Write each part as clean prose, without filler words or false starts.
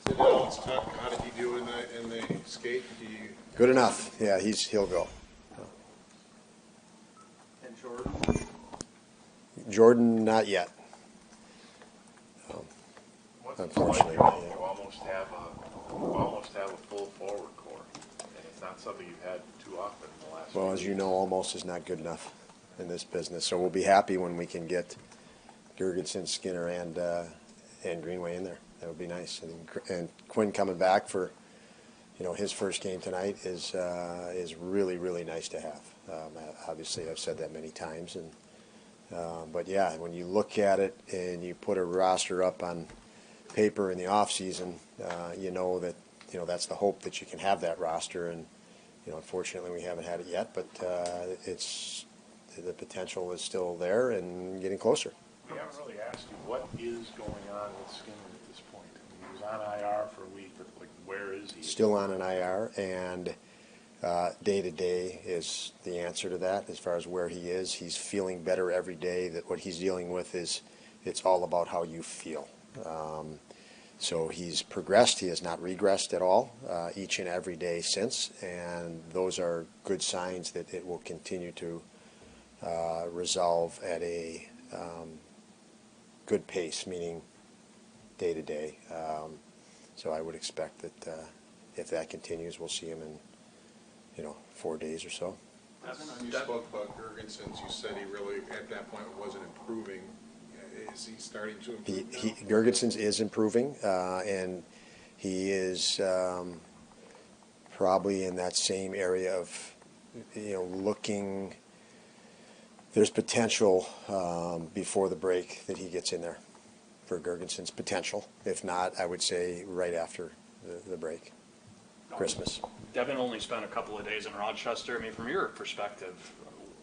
How did he do in the skate? Good enough. Yeah, he'll go. And Jordan? Jordan, not yet. What's Unfortunately, it like, you almost have a full forward core, and it's not something you've had too often in the last. Well, as you know, almost is not good enough in this business. So we'll be happy when we can get Gergensen, Skinner, and Greenway in there. That would be nice. And Quinn coming back for his first game tonight is really, really nice to have. Obviously, I've said that many times, but yeah, when you look at it and you put a roster up on paper in the off season, you know that that's the hope that you can have that roster, and unfortunately we haven't had it yet, but it's the potential is still there and getting closer. We haven't really asked you what is going on with Skinner at this point. I mean, he was on IR for a week, but where is he? Still on an IR, and day to day is the answer to that. As far as where he is, he's feeling better every day. That what he's dealing with is it's all about how you feel. So he's progressed. He has not regressed at all each and every day since, and those are good signs that it will continue to resolve at a good pace, meaning day to day. So I would expect that if that continues, we'll see him in 4 days or so. You spoke about Gergensen. You said he really, at that point, wasn't improving. Is he starting to improve now? Gergensen is improving, and he is probably in that same area of looking. There's potential before the break that he gets in there for Gergensen's potential. If not, I would say right after the break, Christmas. Devin only spent a couple of days in Rochester. I mean, from your perspective,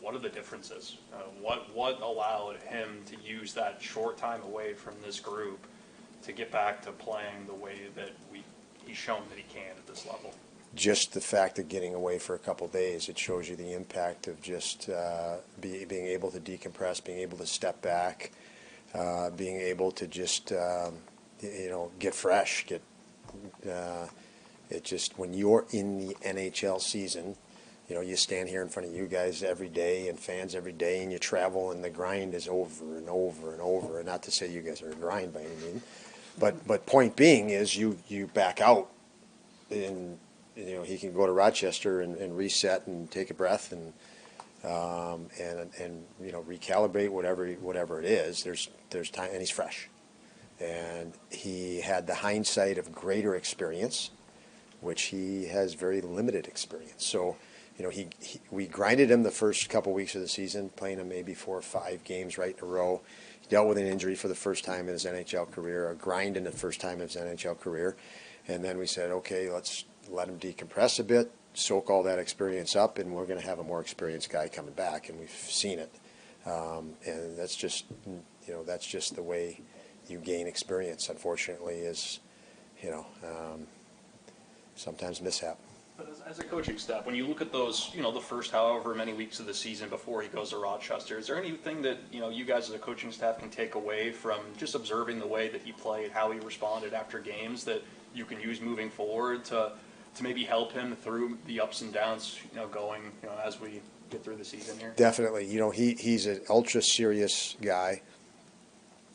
what are the differences? What allowed him to use that short time away from this group to get back to playing the way that he's shown that he can at this level? Just the fact of getting away for a couple of days, it shows you the impact of just being able to decompress, being able to step back, being able to just get fresh. It just, when you're in the NHL season, you stand here in front of you guys every day and fans every day, and you travel, and the grind is over and over and over. And not to say you guys are a grind by any means, but point being is you back out, and he can go to Rochester and reset and take a breath and recalibrate whatever it is. There's time, and he's fresh, and he had the hindsight of greater experience, which he has very limited experience. So, we grinded him the first couple weeks of the season, playing him maybe 4 or 5 games right in a row. He dealt with an injury for the first time in his NHL career, a grind in the first time in his NHL career, and then we said, okay, let's let him decompress a bit, soak all that experience up, and we're going to have a more experienced guy coming back, and we've seen it. And that's just the way you gain experience. Unfortunately, is sometimes mishap. But as a coaching staff, when you look at those, the first however many weeks of the season before he goes to Rochester, is there anything that you guys as a coaching staff can take away from just observing the way that he played, how he responded after games, that you can use moving forward to maybe help him through the ups and downs, going as we get through the season here? Definitely. He's an ultra serious guy,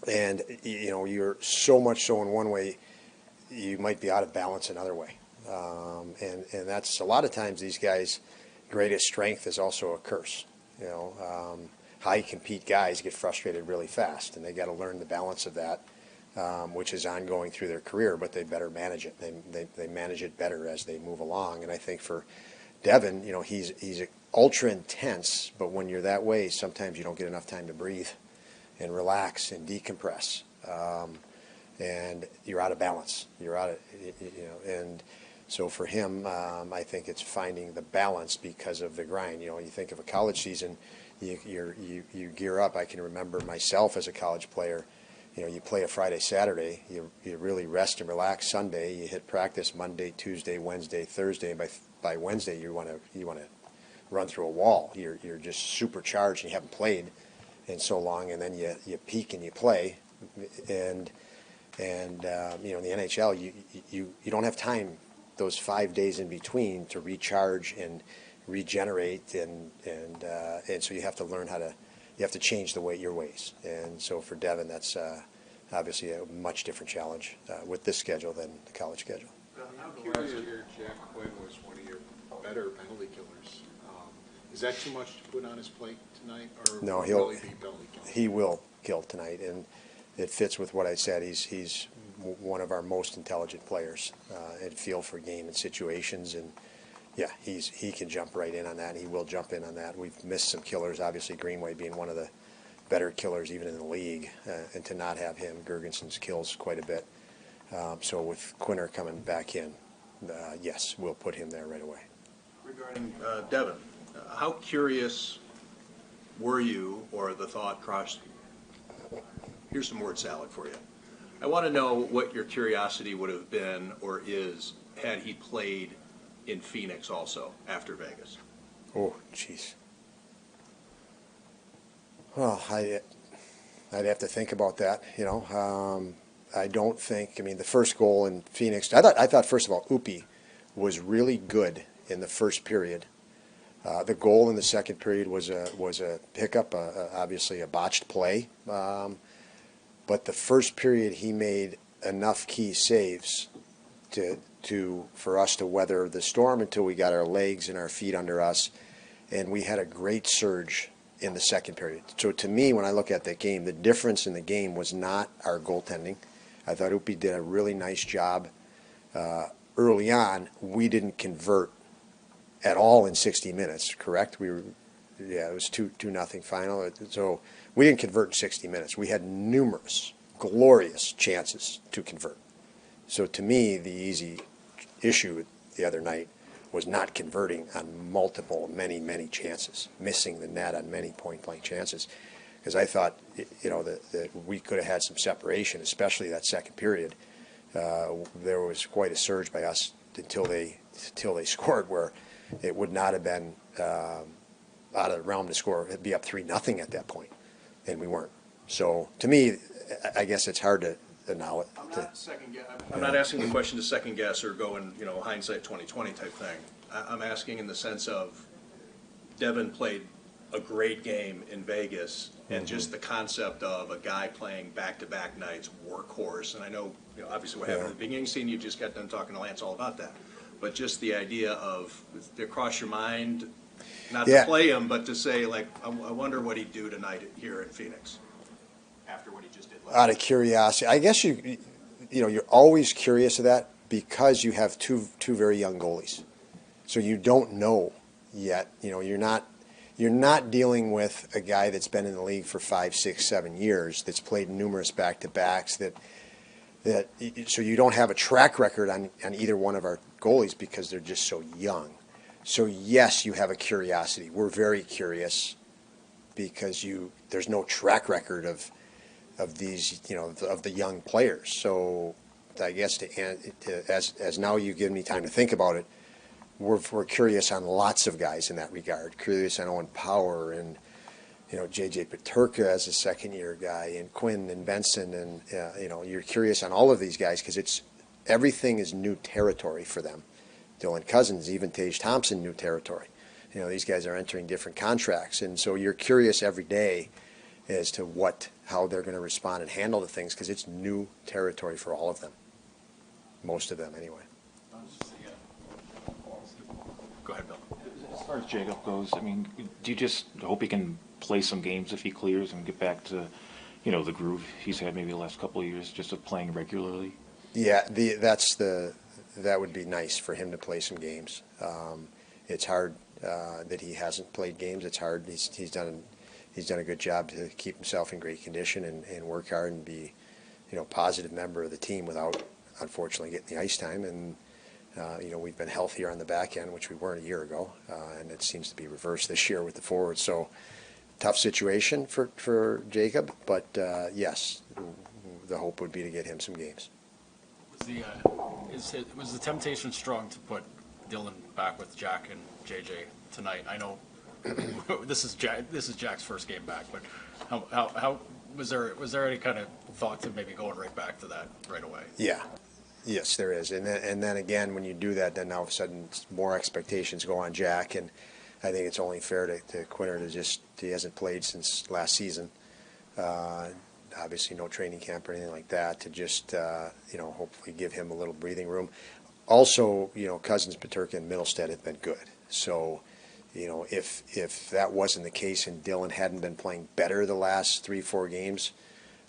and you're so much so in one way, you might be out of balance another way. And that's a lot of times these guys' greatest strength is also a curse. High compete guys get frustrated really fast, and they got to learn the balance of that, which is ongoing through their career. But they better manage it. They manage it better as they move along. And I think for Devin, he's ultra intense, but when you're that way, sometimes you don't get enough time to breathe and relax and decompress, and you're out of balance. You're out of and. So for him, I think it's finding the balance because of the grind. You think of a college season, you gear up. I can remember myself as a college player. You play a Friday, Saturday. You really rest and relax Sunday. You hit practice Monday, Tuesday, Wednesday, Thursday. And by Wednesday, you want to run through a wall. You're just supercharged, and you haven't played in so long. And then you peak and you play, and And in the NHL, you don't have time those 5 days in between to recharge and regenerate, and so you have to learn you have to change your ways. And so for Devin, that's obviously a much different challenge with this schedule than the college schedule. I'm curious, last year Jack Quinn was one of your better penalty killers. Is that too much to put on his plate tonight, or No, will he really be penalty killer? he will kill tonight, and it fits with what I said. He's one of our most intelligent players and feel for game and situations, and yeah, he can jump right in on that, and he will jump in on that. We've missed some killers, obviously Greenway being one of the better killers even in the league, and to not have him, Gergensen's kills quite a bit. So with Quinner coming back in, yes, we'll put him there right away. Regarding Devin, how curious were you, or the thought crossed, here's some word salad for you. I want to know what your curiosity would have been or is had he played in Phoenix also after Vegas. Oh, jeez. Well, I'd have to think about that. I don't think. I mean, the first goal in Phoenix. I thought first of all, Upi was really good in the first period. The goal in the second period was a hiccup, obviously a botched play. But the first period, he made enough key saves for us to weather the storm until we got our legs and our feet under us, and we had a great surge in the second period. So to me, when I look at that game, the difference in the game was not our goaltending. I thought Upi did a really nice job early on. We didn't convert at all in 60 minutes, correct? It was 2-0 final. So we didn't convert in 60 minutes. We had numerous, glorious chances to convert. So to me, the easy issue the other night was not converting on many chances, missing the net on many point-blank chances. Because I thought, that we could have had some separation, especially that second period. There was quite a surge by us until they scored, where it would not have been out of the realm to score. It'd be up 3-0 at that point, and we weren't. So to me, I guess it's hard to now. I'm not asking the question to second guess or go in, hindsight 2020 type thing. I'm asking in the sense of Devin played a great game in Vegas, and just the concept of a guy playing back-to-back nights, workhorse. And I know, obviously what happened at the beginning scene, you just got done talking to Lance all about that. But just the idea of, did it cross your mind, not to play him, but to say, I wonder what he'd do tonight here in Phoenix after what he just did last night. Out of curiosity, I guess you're always curious of that because you have two very young goalies, so you don't know yet. You're not dealing with a guy that's been in the league for 5, 6, 7 years, that's played numerous back-to-backs, so you don't have a track record on either one of our goalies because they're just so young. So yes, you have a curiosity. We're very curious because there's no track record of these, of the young players. So I guess as now you've given me time to think about it, we're curious on lots of guys in that regard. Curious on Owen Power and J.J. Peterka as a second-year guy, and Quinn and Benson, and you're curious on all of these guys because everything is new territory for them. Dylan Cousins, even Tage Thompson, new territory. These guys are entering different contracts, and so you're curious every day as to how they're going to respond and handle the things because it's new territory for all of them, most of them anyway. Go ahead, Bill. As far as Jacob goes, I mean, do you just hope he can play some games if he clears and get back to, the groove he's had maybe the last couple of years, just of playing regularly? Yeah, that would be nice for him to play some games. It's hard that he hasn't played games. It's hard. He's done a good job to keep himself in great condition and work hard and be, positive member of the team without, unfortunately, getting the ice time. And we've been healthier on the back end, which we weren't a year ago, and it seems to be reversed this year with the forwards. So tough situation for Jacob, but yes, the hope would be to get him some games. Was the temptation strong to put Dylan back with Jack and JJ tonight? I know this is Jack's first game back, but how was there any kind of thought to maybe going right back to that right away. Yeah. Yes, there is. And then again, when you do that, then all of a sudden more expectations go on Jack. And I think it's only fair to Quinter to just, he hasn't played since last season. Obviously no training camp or anything like that, to just, hopefully give him a little breathing room. Also, Cousins, Peterka, and Middlestead have been good. So, if that wasn't the case and Dylan hadn't been playing better the last 3-4 games,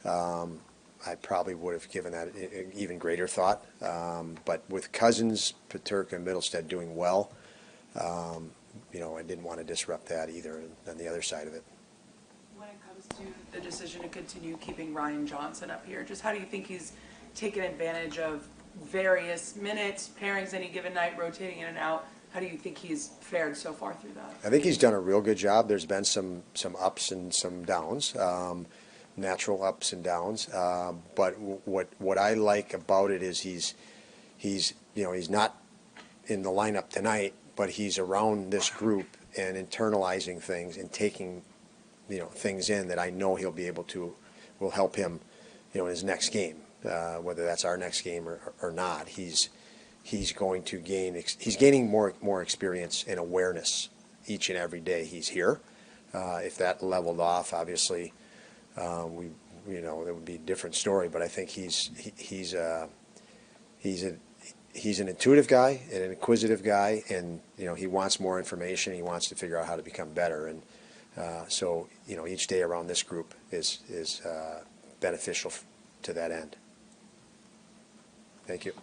I probably would have given that even greater thought. But with Cousins, Peterka, and Middlestead doing well, I didn't want to disrupt that either on the other side of it. When it comes to the decision to continue keeping Ryan Johnson up here, just how do you think he's taken advantage of various minutes, pairings any given night, rotating in and out? How do you think he's fared so far through that? I think he's done a real good job. There's been some ups and some downs, natural ups and downs. But what I like about it is he's not in the lineup tonight, but he's around this group and internalizing things and taking things in that I know he'll be able to, will help him in his next game, whether that's our next game or not. He's going to he's gaining more experience and awareness each and every day he's here. If that leveled off, obviously, it would be a different story. But I think he's an intuitive guy and an inquisitive guy, and he wants more information. He wants to figure out how to become better, and so each day around this group is beneficial to that end. Thank you.